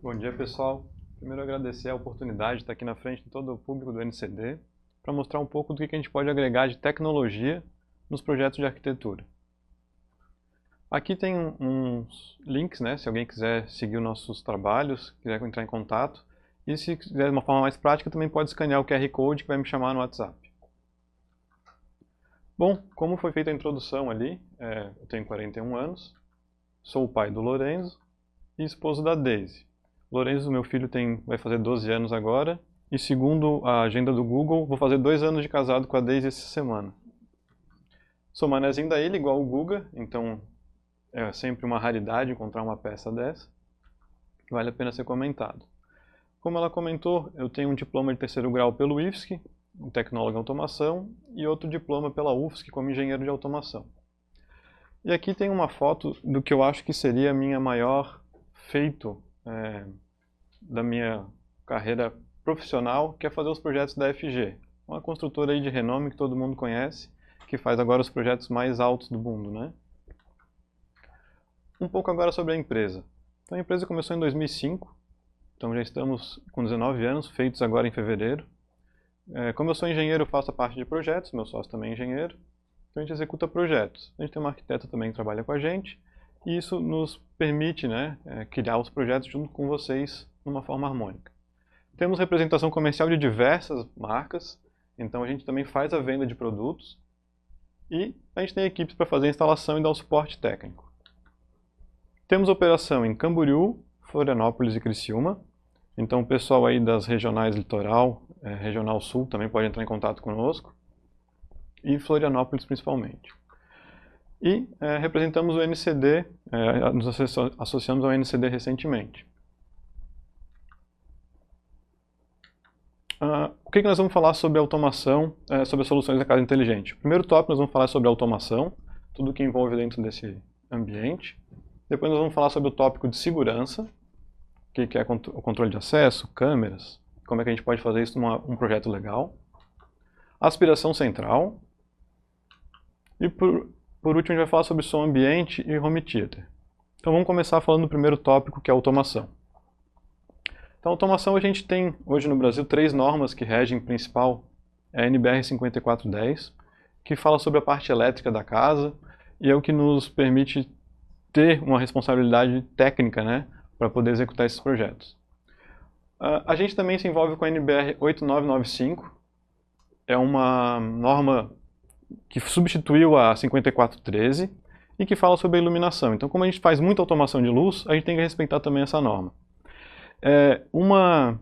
Bom dia, pessoal. Primeiro, agradecer a oportunidade de estar aqui na frente de todo o público do NCD para mostrar um pouco do que a gente pode agregar de tecnologia nos projetos de arquitetura. Aqui tem uns links, né, se alguém quiser seguir os nossos trabalhos, quiser entrar em contato. E se quiser de uma forma mais prática, também pode escanear o QR Code que vai me chamar no WhatsApp. Bom, como foi feita a introdução ali, eu tenho 41 anos, sou o pai do Lorenzo e esposo da Daisy. Lorenzo, meu filho, vai fazer 12 anos agora, e segundo a agenda do Google, vou fazer 2 anos de casado com a Daisy essa semana. Sou manezinho da ilha, igual o Guga, então é sempre uma raridade encontrar uma peça dessa. Vale a pena ser comentado. Como ela comentou, eu tenho um diploma de 3º grau pelo IFSC, um tecnólogo em automação, e outro diploma pela UFSC como engenheiro de automação. E aqui tem uma foto do que eu acho que seria a minha maior feito da minha carreira profissional, que é fazer os projetos da FG, uma construtora aí de renome que todo mundo conhece, que faz agora os projetos mais altos do mundo, né? Um pouco agora sobre a empresa. Então, a empresa começou em 2005, então já estamos com 19 anos, feitos agora em fevereiro. Como eu sou engenheiro, eu faço a parte de projetos, meu sócio também é engenheiro, então a gente executa projetos. A gente tem uma arquiteta também que trabalha com a gente, e isso nos permite, né, criar os projetos junto com vocês numa forma harmônica. Temos representação comercial de diversas marcas, então a gente também faz a venda de produtos e a gente tem equipes para fazer a instalação e dar o suporte técnico. Temos operação em Camboriú, Florianópolis e Criciúma, então o pessoal aí das regionais Litoral, Regional Sul também pode entrar em contato conosco, e Florianópolis principalmente. E representamos o NCD, nos associamos ao NCD recentemente. O que nós vamos falar sobre automação, sobre as soluções da casa inteligente? O primeiro tópico nós vamos falar sobre automação, tudo que envolve dentro desse ambiente. Depois nós vamos falar sobre o tópico de segurança, que é o controle de acesso, câmeras, como é que a gente pode fazer isso num projeto legal. Aspiração central. E por último a gente vai falar sobre som ambiente e home theater. Então vamos começar falando do primeiro tópico, que é a automação. Então, automação a gente tem hoje no Brasil 3 normas que regem principal. É a NBR 5410, que fala sobre a parte elétrica da casa e é o que nos permite ter uma responsabilidade técnica, né, para poder executar esses projetos. A gente também se envolve com a NBR 8995, é uma norma que substituiu a 5413 e que fala sobre a iluminação. Então, como a gente faz muita automação de luz, a gente tem que respeitar também essa norma. Uma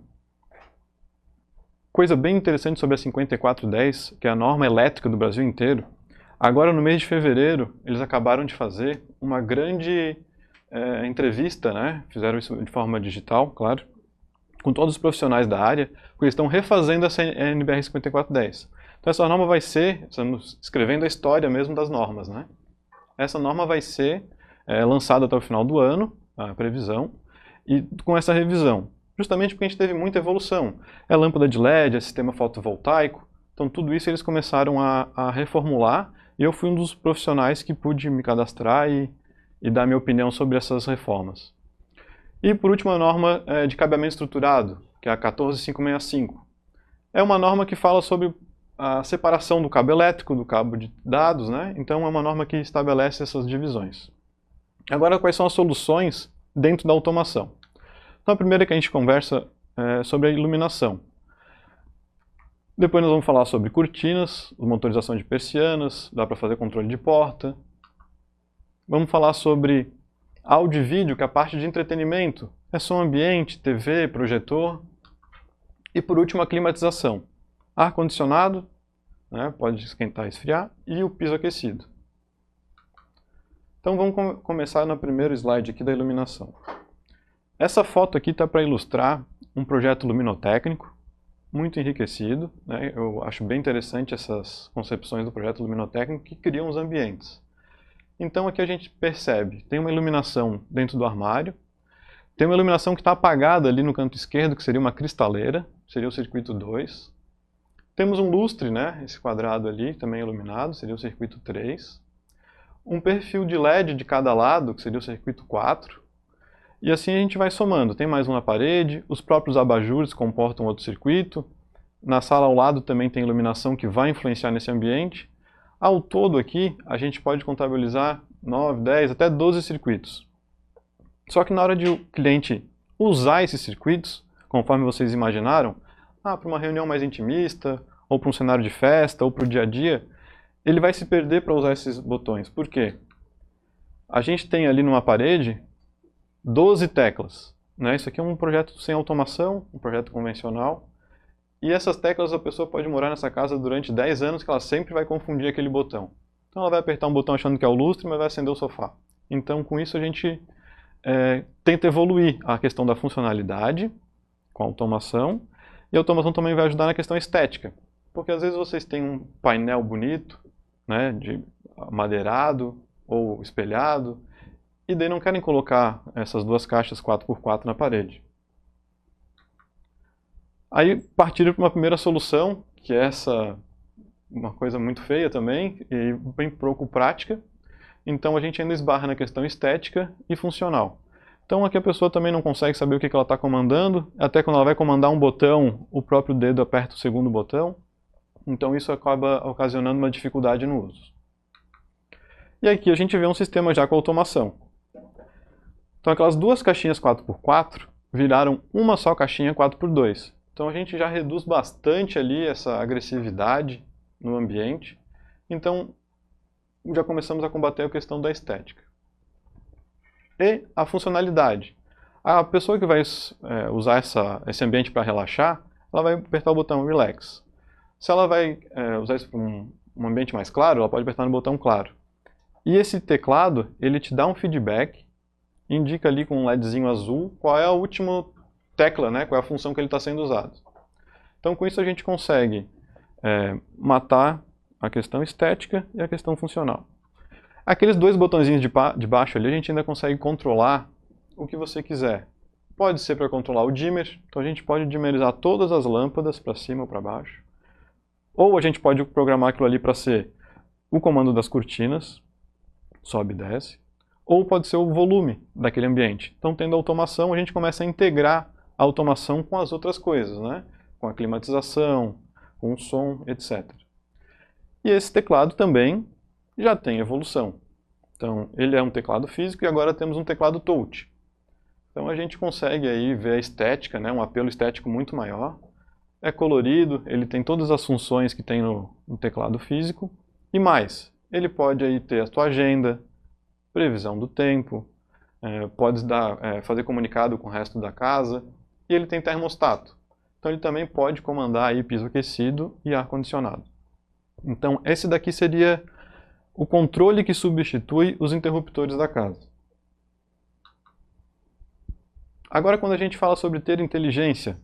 coisa bem interessante sobre a 5410, que é a norma elétrica do Brasil inteiro, agora no mês de fevereiro eles acabaram de fazer uma grande entrevista, né? Fizeram isso de forma digital, claro, com todos os profissionais da área, porque eles estão refazendo essa NBR 5410. Então essa norma vai ser, estamos escrevendo a história mesmo das normas, né? Essa norma vai ser lançada até o final do ano, a previsão, e com essa revisão, justamente porque a gente teve muita evolução. É lâmpada de LED, é sistema fotovoltaico, então tudo isso eles começaram a reformular, e eu fui um dos profissionais que pude me cadastrar e dar minha opinião sobre essas reformas. E por último a norma de cabeamento estruturado, que é a 14565. É uma norma que fala sobre a separação do cabo elétrico do cabo de dados, né? Então é uma norma que estabelece essas divisões. Agora, quais são as soluções dentro da automação? Então a primeira que a gente conversa é sobre a iluminação. Depois nós vamos falar sobre cortinas, motorização de persianas, dá para fazer controle de porta. Vamos falar sobre áudio e vídeo, que é a parte de entretenimento. É som ambiente, TV, projetor. E por último a climatização. Ar-condicionado, né, pode esquentar e esfriar, e o piso aquecido. Então vamos começar no primeiro slide aqui da iluminação. Essa foto aqui está para ilustrar um projeto luminotécnico, muito enriquecido, né? Eu acho bem interessante essas concepções do projeto luminotécnico que criam os ambientes. Então aqui a gente percebe, tem uma iluminação dentro do armário, tem uma iluminação que está apagada ali no canto esquerdo, que seria uma cristaleira, seria o circuito 2. Temos um lustre, né? Esse quadrado ali, também iluminado, seria o circuito 3. Um perfil de LED de cada lado, que seria o circuito 4. E assim a gente vai somando. Tem mais um na parede, os próprios abajures comportam outro circuito. Na sala ao lado também tem iluminação que vai influenciar nesse ambiente. Ao todo aqui, a gente pode contabilizar 9, 10, até 12 circuitos. Só que na hora de o cliente usar esses circuitos, conforme vocês imaginaram, para uma reunião mais intimista, ou para um cenário de festa, ou para o dia a dia, ele vai se perder para usar esses botões. Por quê? A gente tem ali numa parede 12 teclas. Né? Isso aqui é um projeto sem automação, um projeto convencional. E essas teclas a pessoa pode morar nessa casa durante 10 anos que ela sempre vai confundir aquele botão. Então ela vai apertar um botão achando que é o lustre, mas vai acender o sofá. Então com isso a gente tenta evoluir a questão da funcionalidade com a automação. E a automação também vai ajudar na questão estética. Porque às vezes vocês têm um painel bonito, né, de madeirado ou espelhado, e daí não querem colocar essas duas caixas 4x4 na parede. Aí partiram para uma primeira solução, que é uma coisa muito feia também, e bem pouco prática. Então a gente ainda esbarra na questão estética e funcional. Então aqui a pessoa também não consegue saber o que ela está comandando, até quando ela vai comandar um botão, o próprio dedo aperta o segundo botão. Então isso acaba ocasionando uma dificuldade no uso. E aqui a gente vê um sistema já com automação. Então aquelas duas caixinhas 4x4 viraram uma só caixinha 4x2. Então a gente já reduz bastante ali essa agressividade no ambiente. Então já começamos a combater a questão da estética. E a funcionalidade. A pessoa que vai usar esse ambiente para relaxar, ela vai apertar o botão Relax. Se ela vai usar isso para um ambiente mais claro, ela pode apertar no botão claro. E esse teclado, ele te dá um feedback, indica ali com um LEDzinho azul qual é a última tecla, né, qual é a função que ele está sendo usado. Então com isso a gente consegue matar a questão estética e a questão funcional. Aqueles dois botõezinhos de baixo ali a gente ainda consegue controlar o que você quiser. Pode ser para controlar o dimmer, então a gente pode dimmerizar todas as lâmpadas para cima ou para baixo. Ou a gente pode programar aquilo ali para ser o comando das cortinas, sobe e desce. Ou pode ser o volume daquele ambiente. Então tendo automação a gente começa a integrar a automação com as outras coisas, né? Com a climatização, com o som, etc. E esse teclado também já tem evolução. Então, ele é um teclado físico e agora temos um teclado touch. Então a gente consegue aí ver a estética, né, um apelo estético muito maior. É colorido, ele tem todas as funções que tem no teclado físico. E mais, ele pode aí ter a tua agenda, previsão do tempo, pode fazer comunicado com o resto da casa. E ele tem termostato. Então ele também pode comandar aí piso aquecido e ar-condicionado. Então esse daqui seria o controle que substitui os interruptores da casa. Agora, quando a gente fala sobre ter inteligência,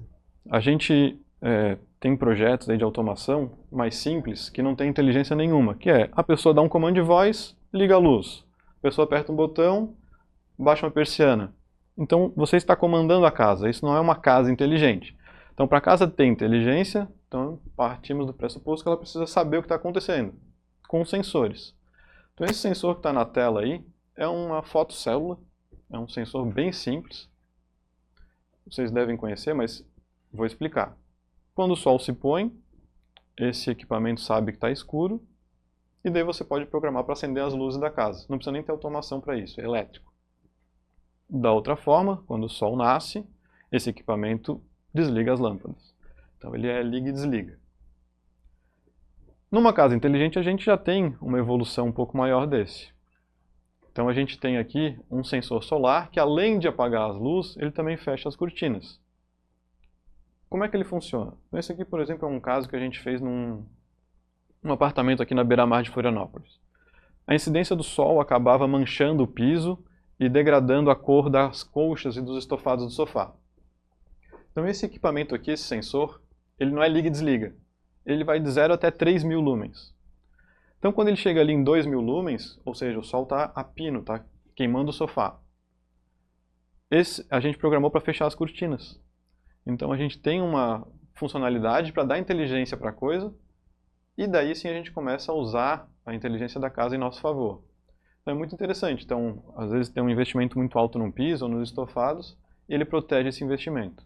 a gente tem projetos aí de automação mais simples que não tem inteligência nenhuma, que é a pessoa dá um comando de voz, liga a luz. A pessoa aperta um botão, baixa uma persiana. Então, você está comandando a casa. Isso não é uma casa inteligente. Então, para a casa ter inteligência, então partimos do pressuposto que ela precisa saber o que está acontecendo, com sensores. Então esse sensor que está na tela aí é uma fotocélula, é um sensor bem simples. Vocês devem conhecer, mas vou explicar. Quando o sol se põe, esse equipamento sabe que está escuro, e daí você pode programar para acender as luzes da casa. Não precisa nem ter automação para isso, é elétrico. Da outra forma, quando o sol nasce, esse equipamento desliga as lâmpadas. Então ele liga e desliga. Numa casa inteligente a gente já tem uma evolução um pouco maior desse. Então a gente tem aqui um sensor solar que, além de apagar as luzes, ele também fecha as cortinas. Como é que ele funciona? Esse aqui, por exemplo, é um caso que a gente fez num apartamento aqui na beira-mar de Florianópolis. A incidência do sol acabava manchando o piso e degradando a cor das colchas e dos estofados do sofá. Então esse equipamento aqui, esse sensor, ele não é liga e desliga. Ele vai de 0 até 3.000 lumens. Então quando ele chega ali em 2.000 lumens, ou seja, o sol está a pino, está queimando o sofá. A gente programou para fechar as cortinas. Então a gente tem uma funcionalidade para dar inteligência para a coisa, e daí sim a gente começa a usar a inteligência da casa em nosso favor. Então é muito interessante. Então, às vezes tem um investimento muito alto no piso ou nos estofados, e ele protege esse investimento.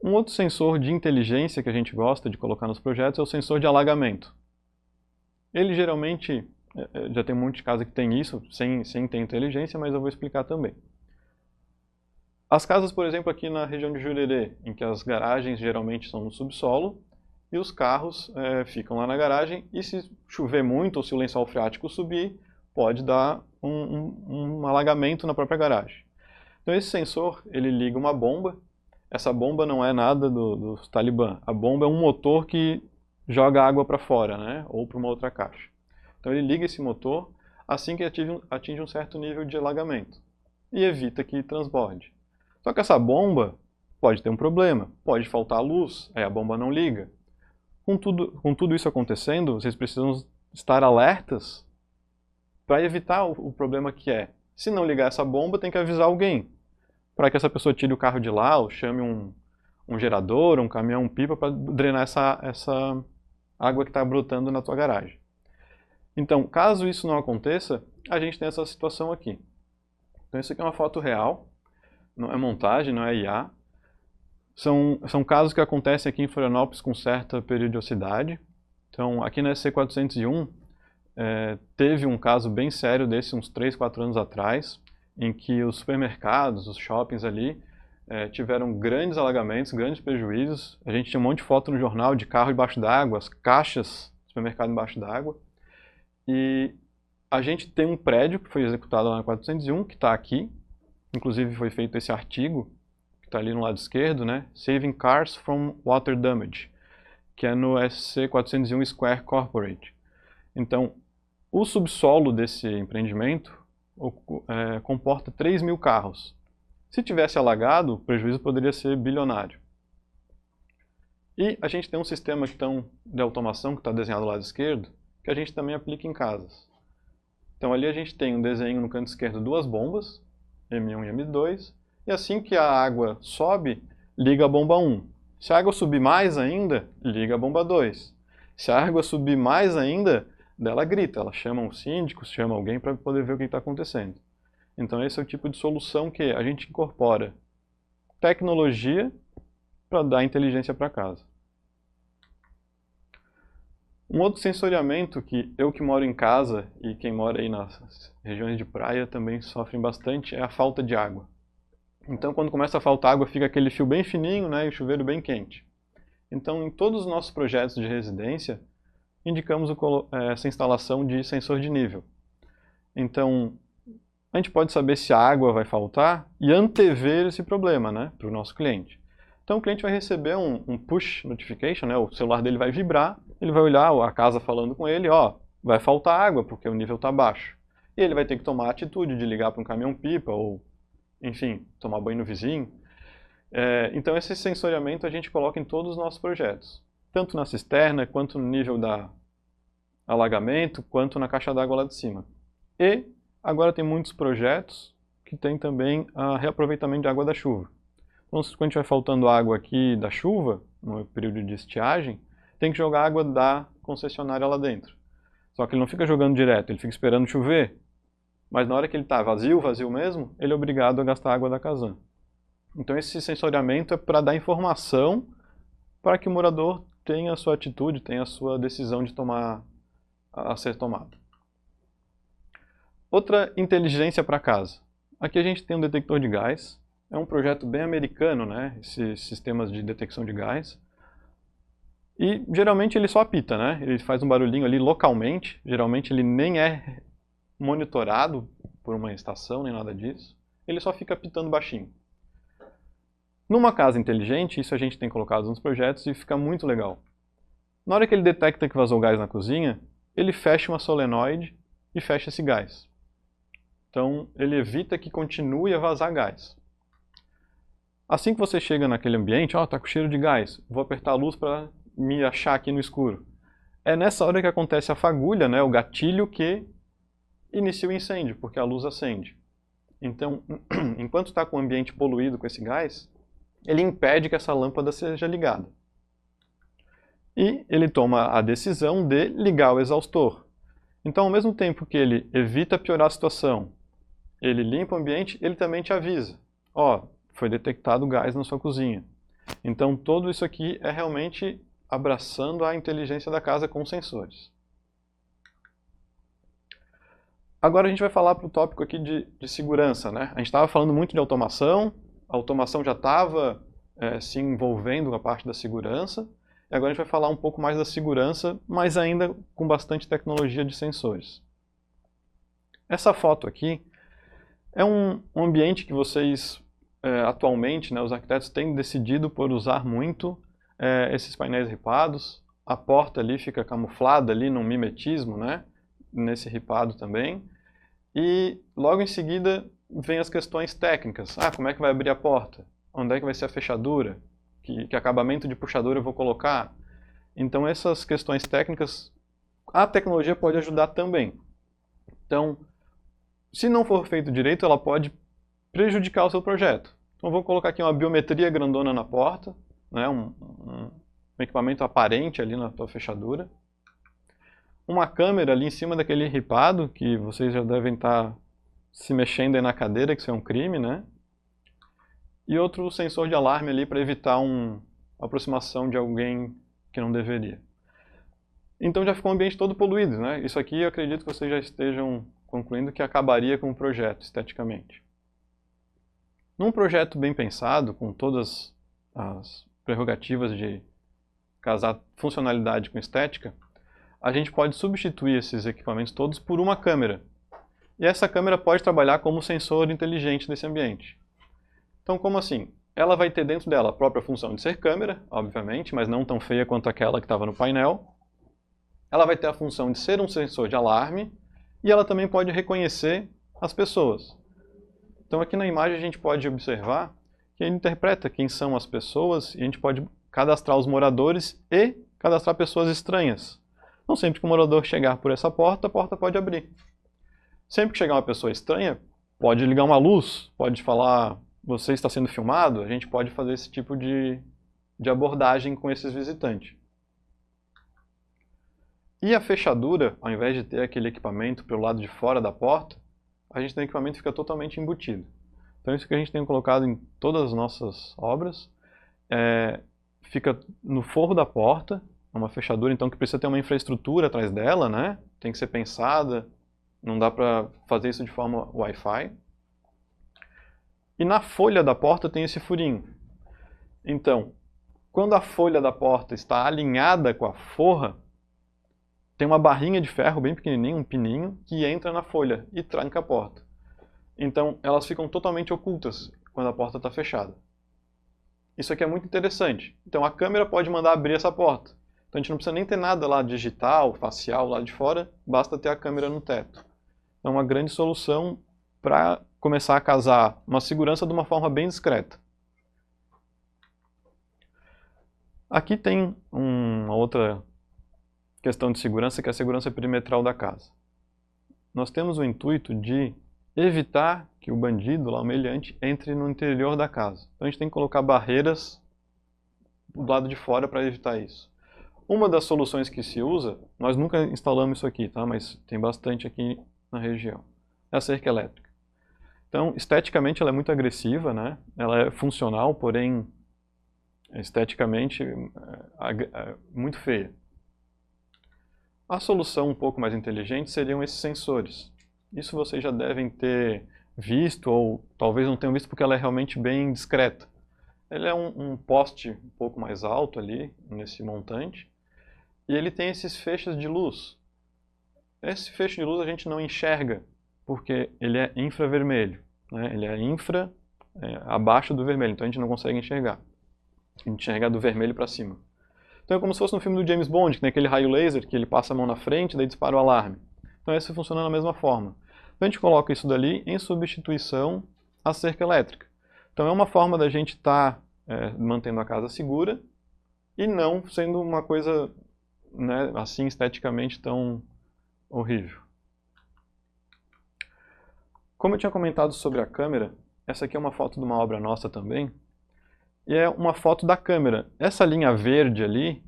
Um outro sensor de inteligência que a gente gosta de colocar nos projetos é o sensor de alagamento. Ele geralmente, já tem um monte de casa que tem isso, sem ter inteligência, mas eu vou explicar também. As casas, por exemplo, aqui na região de Jurerê, em que as garagens geralmente são no subsolo, e os carros ficam lá na garagem, e se chover muito ou se o lençol freático subir, pode dar um alagamento na própria garagem. Então esse sensor, ele liga uma bomba. Essa bomba não é nada dos Talibã. A bomba é um motor que joga água para fora, né? Ou para uma outra caixa. Então ele liga esse motor assim que atinge um certo nível de alagamento e evita que transborde. Só que essa bomba pode ter um problema, pode faltar luz, aí a bomba não liga. Com tudo isso acontecendo, vocês precisam estar alertas para evitar o problema que é, se não ligar essa bomba, tem que avisar alguém, para que essa pessoa tire o carro de lá, ou chame um gerador, um caminhão-pipa para drenar essa água que está brotando na tua garagem. Então, caso isso não aconteça, a gente tem essa situação aqui. Então isso aqui é uma foto real, não é montagem, não é IA. São casos que acontecem aqui em Florianópolis com certa periodicidade. Então, aqui na SC401, teve um caso bem sério desse, uns 3, 4 anos atrás, em que os supermercados, os shoppings ali, tiveram grandes alagamentos, grandes prejuízos. A gente tinha um monte de foto no jornal de carro embaixo d'água, as caixas do supermercado embaixo d'água. E a gente tem um prédio que foi executado lá na 401, que está aqui. Inclusive foi feito esse artigo, que está ali no lado esquerdo, né? Saving Cars from Water Damage, que é no SC401 Square Corporate. Então, o subsolo desse empreendimento comporta 3.000 carros. Se tivesse alagado, o prejuízo poderia ser bilionário. E a gente tem um sistema de automação que está desenhado do lado esquerdo, que a gente também aplica em casas. Então ali a gente tem um desenho no canto esquerdo, 2 bombas, M1 e M2, e assim que a água sobe, liga a bomba 1. Se a água subir mais ainda, liga a bomba 2. Se a água subir mais ainda, ela grita, ela chama um síndico, chama alguém para poder ver o que está acontecendo. Então esse é o tipo de solução que a gente incorpora tecnologia para dar inteligência para casa. Um outro sensoriamento que moro em casa e quem mora aí nas regiões de praia também sofrem bastante é a falta de água. Então quando começa a faltar água fica aquele fio bem fininho, né, e o chuveiro bem quente. Então em todos os nossos projetos de residência indicamos essa instalação de sensor de nível. Então a gente pode saber se a água vai faltar e antever esse problema, né, para o nosso cliente. Então o cliente vai receber um push notification, né, o celular dele vai vibrar, ele vai olhar a casa falando com ele, vai faltar água porque o nível está baixo. E ele vai ter que tomar a atitude de ligar para um caminhão-pipa ou, enfim, tomar banho no vizinho. Então esse sensoriamento a gente coloca em todos os nossos projetos, tanto na cisterna, quanto no nível da alagamento, quanto na caixa d'água lá de cima. E agora tem muitos projetos que tem também reaproveitamento de água da chuva. Então, quando estiver faltando água aqui da chuva, no período de estiagem, tem que jogar água da concessionária lá dentro. Só que ele não fica jogando direto, ele fica esperando chover. Mas na hora que ele está vazio mesmo, ele é obrigado a gastar água da Casan. Então esse sensoriamento é para dar informação para que o morador tenha a sua atitude, tenha a sua decisão de a ser tomada. Outra inteligência para casa. Aqui a gente tem um detector de gás. É um projeto bem americano, né? Esses sistemas de detecção de gás. E geralmente ele só apita, né? Ele faz um barulhinho ali localmente. Geralmente ele nem é monitorado por uma estação, nem nada disso. Ele só fica apitando baixinho. Numa casa inteligente, isso a gente tem colocado nos projetos e fica muito legal. Na hora que ele detecta que vazou gás na cozinha, ele fecha uma solenoide e fecha esse gás. Então ele evita que continue a vazar gás. Assim que você chega naquele ambiente, tá com cheiro de gás, vou apertar a luz para me achar aqui no escuro. É nessa hora que acontece a fagulha, né, o gatilho que inicia o incêndio, porque a luz acende. Então, enquanto está com o ambiente poluído com esse gás, ele impede que essa lâmpada seja ligada. E ele toma a decisão de ligar o exaustor. Então, ao mesmo tempo que ele evita piorar a situação, ele limpa o ambiente, ele também te avisa. Ó, foi detectado gás na sua cozinha. Então, tudo isso aqui é realmente abraçando a inteligência da casa com sensores. Agora a gente vai falar para o tópico aqui de segurança, né? A gente estava falando muito de automação, a automação já estava se envolvendo com a parte da segurança, e agora a gente vai falar um pouco mais da segurança, mas ainda com bastante tecnologia de sensores. Essa foto aqui é um ambiente que vocês, atualmente, né, os arquitetos têm decidido por usar muito esses painéis ripados. A porta ali fica camuflada ali num mimetismo, né, nesse ripado também. E logo em seguida vem as questões técnicas. Ah, como é que vai abrir a porta? Onde é que vai ser a fechadura? Que acabamento de puxadura eu vou colocar? Então essas questões técnicas, a tecnologia pode ajudar também. Então, se não for feito direito, ela pode prejudicar o seu projeto. Então eu vou colocar aqui uma biometria grandona na porta, né, um equipamento aparente ali na tua fechadura. Uma câmera ali em cima daquele ripado, que vocês já devem estar se mexendo aí na cadeira, que isso é um crime, né? E outro sensor de alarme ali para evitar uma aproximação de alguém que não deveria. Então já ficou o ambiente todo poluído, né? Isso aqui eu acredito que vocês já estejam concluindo que acabaria com o projeto, esteticamente. Num projeto bem pensado, com todas as prerrogativas de casar funcionalidade com estética, a gente pode substituir esses equipamentos todos por uma câmera. E essa câmera pode trabalhar como sensor inteligente desse ambiente. Então, como assim? Ela vai ter dentro dela a própria função de ser câmera, obviamente, mas não tão feia quanto aquela que estava no painel. Ela vai ter a função de ser um sensor de alarme e ela também pode reconhecer as pessoas. Então, aqui na imagem a gente pode observar que ele interpreta quem são as pessoas e a gente pode cadastrar os moradores e cadastrar pessoas estranhas. Então, sempre que o morador chegar por essa porta, a porta pode abrir. Sempre que chegar uma pessoa estranha, pode ligar uma luz, pode falar, você está sendo filmado, a gente pode fazer esse tipo de abordagem com esses visitantes. E a fechadura, ao invés de ter aquele equipamento pelo lado de fora da porta, a gente tem um equipamento que fica totalmente embutido. Então isso que a gente tem colocado em todas as nossas obras, fica no forro da porta, uma fechadura então que precisa ter uma infraestrutura atrás dela, né? Tem que ser pensada, não dá para fazer isso de forma Wi-Fi. E na folha da porta tem esse furinho. Então, quando a folha da porta está alinhada com a forra, tem uma barrinha de ferro bem pequenininha, um pininho, que entra na folha e tranca a porta. Então, elas ficam totalmente ocultas quando a porta está fechada. Isso aqui é muito interessante. Então, a câmera pode mandar abrir essa porta. Então, a gente não precisa nem ter nada lá digital, facial, lá de fora, basta ter a câmera no teto. É uma grande solução para começar a casar uma segurança de uma forma bem discreta. Aqui tem uma outra questão de segurança, que é a segurança perimetral da casa. Nós temos o intuito de evitar que o bandido, lá, o meliante, entre no interior da casa. Então a gente tem que colocar barreiras do lado de fora para evitar isso. Uma das soluções que se usa, nós nunca instalamos isso aqui, tá? Mas tem bastante aqui na região, é a cerca elétrica. Então, esteticamente ela é muito agressiva, né? Ela é funcional, porém, esteticamente, muito feia. A solução um pouco mais inteligente seriam esses sensores. Isso vocês já devem ter visto, ou talvez não tenham visto porque ela é realmente bem discreta. Ele é um poste um pouco mais alto ali, nesse montante, e ele tem esses feixes de luz. Esse feixe de luz a gente não enxerga, porque ele é infravermelho, né? Ele é abaixo do vermelho, então a gente não consegue enxergar. A gente enxerga do vermelho para cima. Então é como se fosse no filme do James Bond, que tem aquele raio laser que ele passa a mão na frente, daí dispara o alarme. Então esse funciona da mesma forma. Então a gente coloca isso dali em substituição à cerca elétrica. Então é uma forma da gente estar mantendo a casa segura e não sendo uma coisa, né, assim esteticamente tão horrível. Como eu tinha comentado sobre a câmera, essa aqui é uma foto de uma obra nossa também, e é uma foto da câmera. Essa linha verde ali,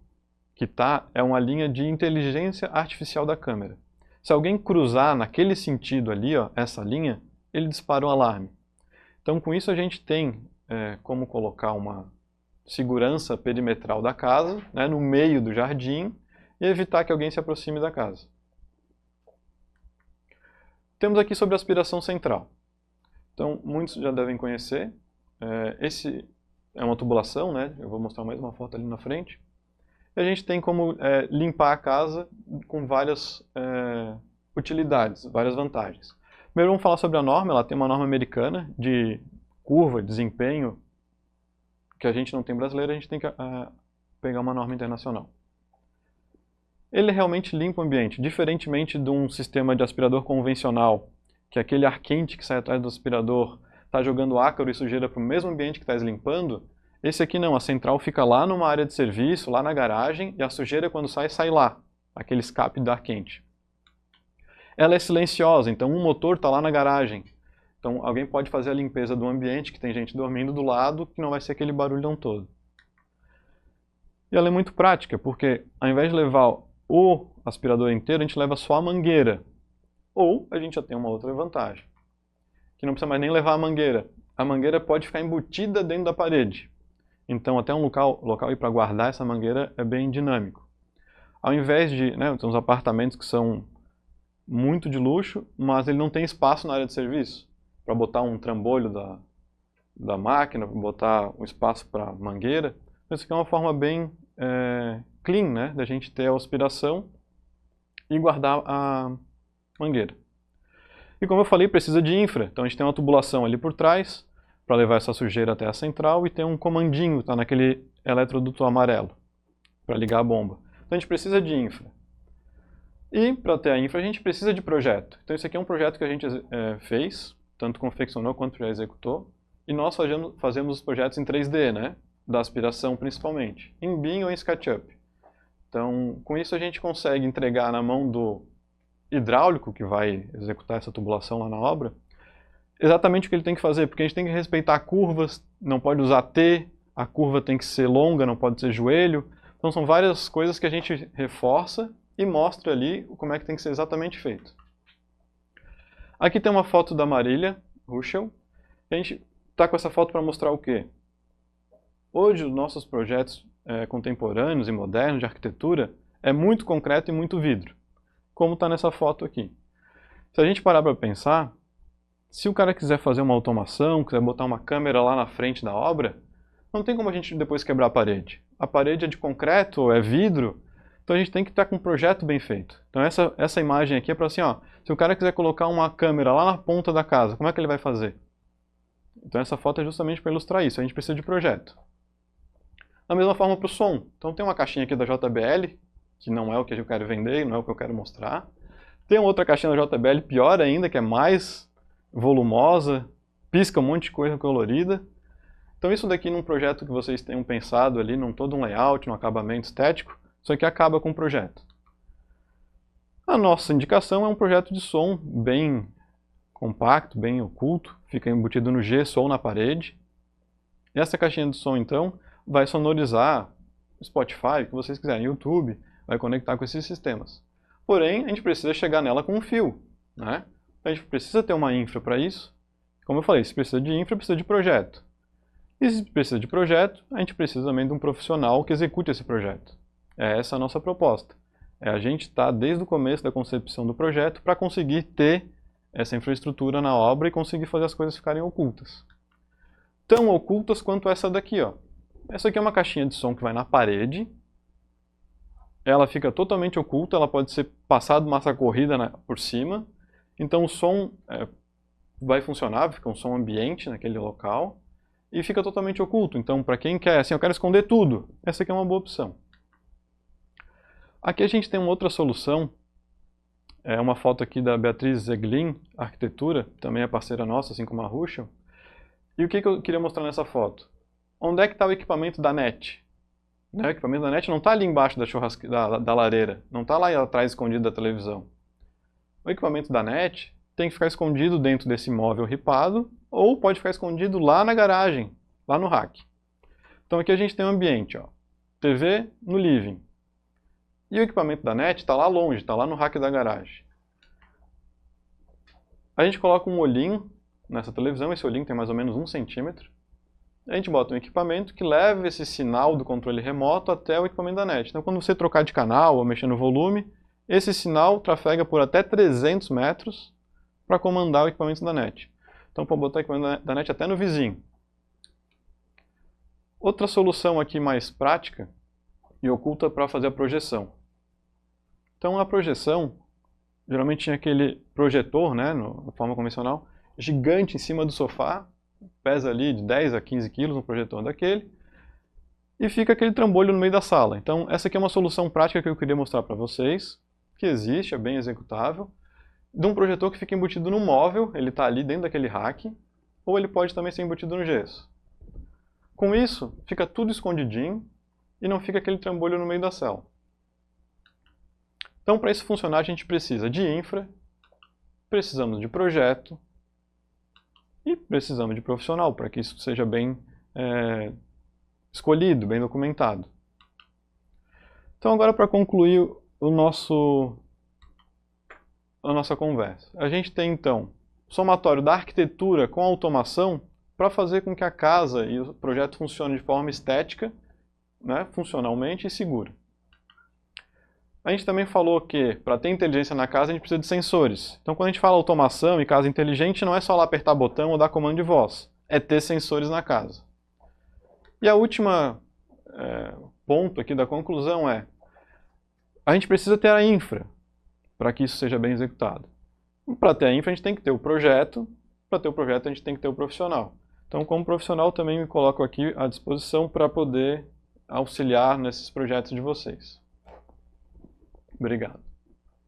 que é uma linha de inteligência artificial da câmera. Se alguém cruzar naquele sentido ali, ó, essa linha, ele dispara um alarme. Então, com isso, a gente tem como colocar uma segurança perimetral da casa, né, no meio do jardim, e evitar que alguém se aproxime da casa. Temos aqui sobre aspiração central. Então, muitos já devem conhecer. Esse é uma tubulação, né? Eu vou mostrar mais uma foto ali na frente. E a gente tem como limpar a casa com várias utilidades, várias vantagens. Primeiro vamos falar sobre a norma. Ela tem uma norma americana de curva, desempenho, que a gente não tem brasileira, a gente tem que pegar uma norma internacional. Ele realmente limpa o ambiente, diferentemente de um sistema de aspirador convencional, que é aquele ar quente que sai atrás do aspirador está jogando ácaro e sujeira para o mesmo ambiente que está limpando. Esse aqui não, a central fica lá numa área de serviço, lá na garagem, e a sujeira quando sai, sai lá, aquele escape de ar quente. Ela é silenciosa, então um motor está lá na garagem. Então alguém pode fazer a limpeza do ambiente, que tem gente dormindo do lado, que não vai ser aquele barulhão todo. E ela é muito prática, porque ao invés de levar o aspirador inteiro, a gente leva só a mangueira. Ou a gente já tem uma outra vantagem, que não precisa mais nem levar a mangueira. A mangueira pode ficar embutida dentro da parede. Então até um local para guardar essa mangueira é bem dinâmico. Ao invés de, né, tem uns apartamentos que são muito de luxo, mas ele não tem espaço na área de serviço para botar um trambolho da máquina, para botar um espaço para mangueira. Isso aqui é uma forma bem clean, né, da gente ter a aspiração e guardar a mangueira. E como eu falei, precisa de infra. Então a gente tem uma tubulação ali por trás para levar essa sujeira até a central e tem um comandinho, está naquele eletroduto amarelo, para ligar a bomba. Então a gente precisa de infra. E para ter a infra a gente precisa de projeto. Então esse aqui é um projeto que a gente fez, tanto confeccionou quanto já executou, e nós fazemos os projetos em 3D, né? Da aspiração principalmente, em BIM ou em SketchUp. Então com isso a gente consegue entregar na mão do hidráulico que vai executar essa tubulação lá na obra, exatamente o que ele tem que fazer, porque a gente tem que respeitar curvas, não pode usar T, a curva tem que ser longa, não pode ser joelho. Então são várias coisas que a gente reforça e mostra ali como é que tem que ser exatamente feito. Aqui tem uma foto da Marília Ruschel. A gente está com essa foto para mostrar o quê? Hoje os nossos projetos contemporâneos e modernos de arquitetura é muito concreto e muito vidro, como está nessa foto aqui. Se a gente parar para pensar, se o cara quiser fazer uma automação, quiser botar uma câmera lá na frente da obra, não tem como a gente depois quebrar a parede. A parede é de concreto ou é vidro, então a gente tem que estar com um projeto bem feito. Então essa imagem aqui é para assim, ó, se o cara quiser colocar uma câmera lá na ponta da casa, como é que ele vai fazer? Então essa foto é justamente para ilustrar isso, a gente precisa de projeto. Da mesma forma para o som. Então tem uma caixinha aqui da JBL, que não é o que eu quero vender, não é o que eu quero mostrar. Tem outra caixinha da JBL, pior ainda, que é mais volumosa, pisca um monte de coisa colorida. Então isso daqui num projeto que vocês tenham pensado ali, num todo um layout, num acabamento estético, isso aqui acaba com o projeto. A nossa indicação é um projeto de som bem compacto, bem oculto, fica embutido no gesso ou na parede. E essa caixinha de som, então, vai sonorizar Spotify, o que vocês quiserem, YouTube, vai conectar com esses sistemas. Porém, a gente precisa chegar nela com um fio, né? A gente precisa ter uma infra para isso. Como eu falei, se precisa de infra, precisa de projeto. E se precisa de projeto, a gente precisa também de um profissional que execute esse projeto. É essa a nossa proposta. É a gente estar desde o começo da concepção do projeto para conseguir ter essa infraestrutura na obra e conseguir fazer as coisas ficarem ocultas. Tão ocultas quanto essa daqui, ó. Essa aqui é uma caixinha de som que vai na parede. Ela fica totalmente oculta, ela pode ser passada massa corrida por cima. Então o som vai funcionar, fica um som ambiente naquele local. E fica totalmente oculto. Então para quem quer, assim, eu quero esconder tudo, essa aqui é uma boa opção. Aqui a gente tem uma outra solução. É uma foto aqui da Beatriz Zeglin, Arquitetura, também é parceira nossa, assim como a Ruschel. E o que eu queria mostrar nessa foto? Onde é que está o equipamento da NET? O equipamento da NET não está ali embaixo da lareira, não está lá atrás escondido da televisão. O equipamento da NET tem que ficar escondido dentro desse móvel ripado ou pode ficar escondido lá na garagem, lá no rack. Então aqui a gente tem um ambiente, ó, TV no living. E o equipamento da NET está lá longe, está lá no rack da garagem. A gente coloca um olhinho nessa televisão, esse olhinho tem mais ou menos 1 centímetro. A gente bota um equipamento que leva esse sinal do controle remoto até o equipamento da NET. Então, quando você trocar de canal ou mexer no volume, esse sinal trafega por até 300 metros para comandar o equipamento da NET. Então, pode botar o equipamento da NET até no vizinho. Outra solução aqui mais prática e oculta para fazer a projeção. Então, a projeção, geralmente tinha aquele projetor, né, na forma convencional, gigante em cima do sofá, pesa ali de 10 a 15 quilos um projetor daquele, e fica aquele trambolho no meio da sala. Então, essa aqui é uma solução prática que eu queria mostrar para vocês, que existe, é bem executável, de um projetor que fica embutido no móvel, ele está ali dentro daquele rack, ou ele pode também ser embutido no gesso. Com isso, fica tudo escondidinho e não fica aquele trambolho no meio da cela. Então, para isso funcionar, a gente precisa de infra, precisamos de projeto e precisamos de profissional, para que isso seja bem escolhido, bem documentado. Então, agora para concluir a nossa conversa. A gente tem, então, o somatório da arquitetura com a automação para fazer com que a casa e o projeto funcionem de forma estética, né, funcionalmente e segura. A gente também falou que, para ter inteligência na casa, a gente precisa de sensores. Então, quando a gente fala automação e casa inteligente, não é só lá apertar botão ou dar comando de voz. É ter sensores na casa. E a última ponto aqui da conclusão é: a gente precisa ter a infra para que isso seja bem executado. Para ter a infra, a gente tem que ter o projeto. Para ter o projeto, a gente tem que ter o profissional. Então, como profissional, também me coloco aqui à disposição para poder auxiliar nesses projetos de vocês. Obrigado.